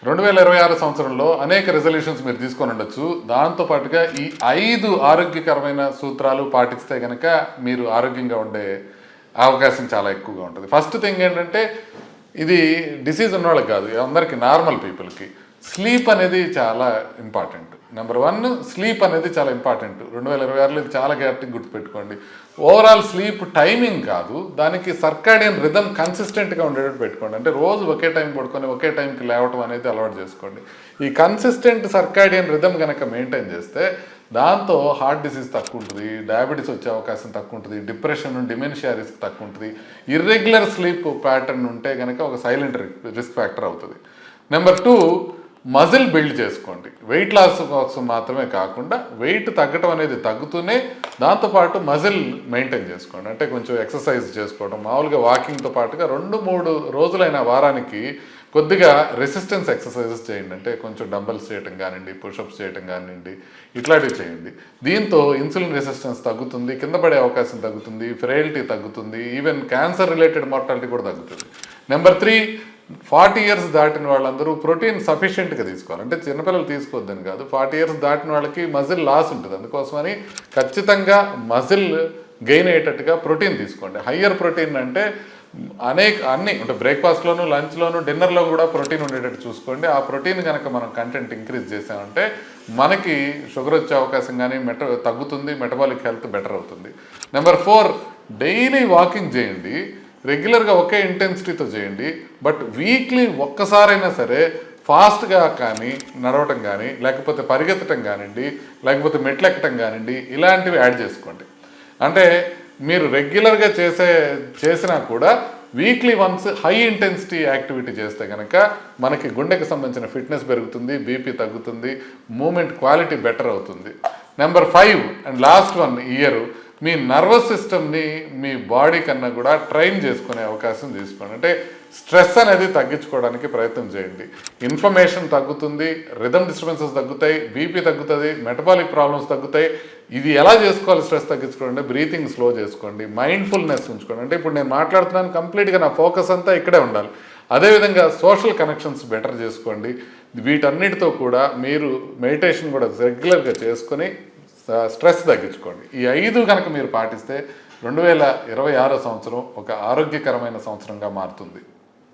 2026 సంవత్సరంలో అనేక రెజల్యూషన్స్ మీరు తీసుకొని ఉండొచ్చు. దాంతో పాటుగా ఈ 5 ఆరోగ్యకరమైన సూత్రాలు పాటిస్తే కనుక మీరు ఆరోగ్యంగా ఉండే అవకాశం చాలా ఎక్కువగా ఉంటుంది. ఫస్ట్ థింగ్ ఏంటంటే, ఇది డిసీజ్ ఉన్న వాళ్ళకి కాదు, అందరికీ నార్మల్ పీపుల్కి స్లీప్ అనేది చాలా ఇంపార్టెంట్. నెంబర్ 1 స్లీప్ అనేది చాలా ఇంపార్టెంట్. 2026లో ఇది చాలా గ్యారెంటీ గుర్తుపెట్టుకోండి. ఓవరాల్ స్లీప్ టైమింగ్ కాదు, దానికి సర్కాడియన్ రిథమ్ కన్సిస్టెంట్గా ఉండేటట్టు పెట్టుకోండి. అంటే రోజు ఒకే టైం పడుకొని ఒకే టైంకి లేవటం అనేది అలవాటు చేసుకోండి. ఈ కన్సిస్టెంట్ సర్కాడియన్ రిథమ్ కనుక మెయింటైన్ చేస్తే దాంతో హార్ట్ డిసీజ్ తక్కువ ఉంటుంది, డయాబెటీస్ వచ్చే అవకాశం తక్కువ ఉంటుంది, డిప్రెషన్ డిమెన్షియా రిస్క్ తక్కువ ఉంటుంది. ఇర్రెగ్యులర్ స్లీప్ ప్యాటర్న్ ఉంటే కనుక ఒక సైలెంట్ రిస్క్ ఫ్యాక్టర్ అవుతుంది. నెంబర్ 2 మజిల్ బిల్డ్ చేసుకోండి. వెయిట్ లాస్ కోసం మాత్రమే కాకుండా వెయిట్ తగ్గటం అనేది తగ్గుతూనే దాంతోపాటు మజిల్ మెయింటైన్ చేసుకోండి. అంటే కొంచెం ఎక్సర్సైజ్ చేసుకోవడం, మామూలుగా వాకింగ్తో పాటుగా 2-3 రోజులైన వారానికి కొద్దిగా రెసిస్టెన్స్ ఎక్సర్సైజెస్ చేయండి. అంటే కొంచెం డంబల్స్ చేయటం కానివ్వండి, పుషప్స్ చేయటం కానివ్వండి, ఇట్లాంటివి చేయండి. దీంతో ఇన్సులిన్ రెసిస్టెన్స్ తగ్గుతుంది, కింద పడే అవకాశం తగ్గుతుంది, ఫ్రెయిల్టీ తగ్గుతుంది, ఈవెన్ క్యాన్సర్ రిలేటెడ్ మార్టాలిటీ కూడా తగ్గుతుంది. నెంబర్ 3 40 ఇయర్స్ దాటిన వాళ్ళందరూ ప్రోటీన్ సఫిషియెంట్గా తీసుకోవాలి. అంటే చిన్నపిల్లలు తీసుకోవద్దని కాదు, 40 ఇయర్స్ దాటిన వాళ్ళకి మజిల్ లాస్ ఉంటుంది. అందుకోసమని ఖచ్చితంగా మజిల్ గెయిన్ అయ్యేటట్టుగా ప్రోటీన్ తీసుకోండి. హయ్యర్ ప్రోటీన్ అంటే అన్ని అంటే బ్రేక్ఫాస్ట్లోను, లంచ్లోను, డిన్నర్లో కూడా ప్రోటీన్ ఉండేటట్టు చూసుకోండి. ఆ ప్రోటీన్ కనుక మనం కంటెంట్ ఇంక్రీజ్ చేసామంటే మనకి షుగర్ వచ్చే అవకాశం కానీ తగ్గుతుంది, మెటబాలిక్ హెల్త్ బెటర్ అవుతుంది. నెంబర్ 4 డైలీ వాకింగ్ చేయండి. రెగ్యులర్గా ఒకే ఇంటెన్సిటీతో చేయండి. బట్ వీక్లీ ఒక్కసారైనా సరే ఫాస్ట్గా కానీ నడవటం కానీ, లేకపోతే పరిగెత్తటం కానివ్వండి, లేకపోతే మెట్లెక్కటం కానివ్వండి, ఇలాంటివి యాడ్ చేసుకోండి. అంటే మీరు రెగ్యులర్గా చేసినా కూడా weekly once high intensity activity చేస్తే కనుక మనకి గుండెకి సంబంధించిన ఫిట్నెస్ పెరుగుతుంది, బీపీ తగ్గుతుంది, మూమెంట్ క్వాలిటీ బెటర్ అవుతుంది. Number 5 and last 1 year me nervous సిస్టమ్ని మీ బాడీ కన్నా కూడా ట్రైన్ చేసుకునే అవకాశం తీసుకోండి. అంటే స్ట్రెస్ అనేది తగ్గించుకోవడానికి ప్రయత్నం చేయండి. ఇన్ఫ్లమేషన్ తగ్గుతుంది, రిథమ్ డిస్టర్బెన్సెస్ తగ్గుతాయి, బీపీ తగ్గుతుంది, మెటబాలిక్ ప్రాబ్లమ్స్ తగ్గుతాయి. ఇది ఎలా చేసుకోవాలి స్ట్రెస్ తగ్గించుకోండి అంటే బ్రీతింగ్ స్లో చేసుకోండి, మైండ్ఫుల్నెస్ ఉంచుకోండి. అంటే ఇప్పుడు నేను మాట్లాడుతున్నాను, కంప్లీట్గా నా ఫోకస్ అంతా ఇక్కడే ఉండాలి. అదేవిధంగా సోషల్ కనెక్షన్స్ బెటర్ చేసుకోండి. వీటన్నిటితో కూడా మీరు మెడిటేషన్ కూడా రెగ్యులర్గా చేసుకొని స్ట్రెస్ తగ్గించుకోండి. ఈ 5 కనుక మీరు పాటిస్తే 2026 సంవత్సరం ఒక ఆరోగ్యకరమైన సంవత్సరంగా మారుతుంది.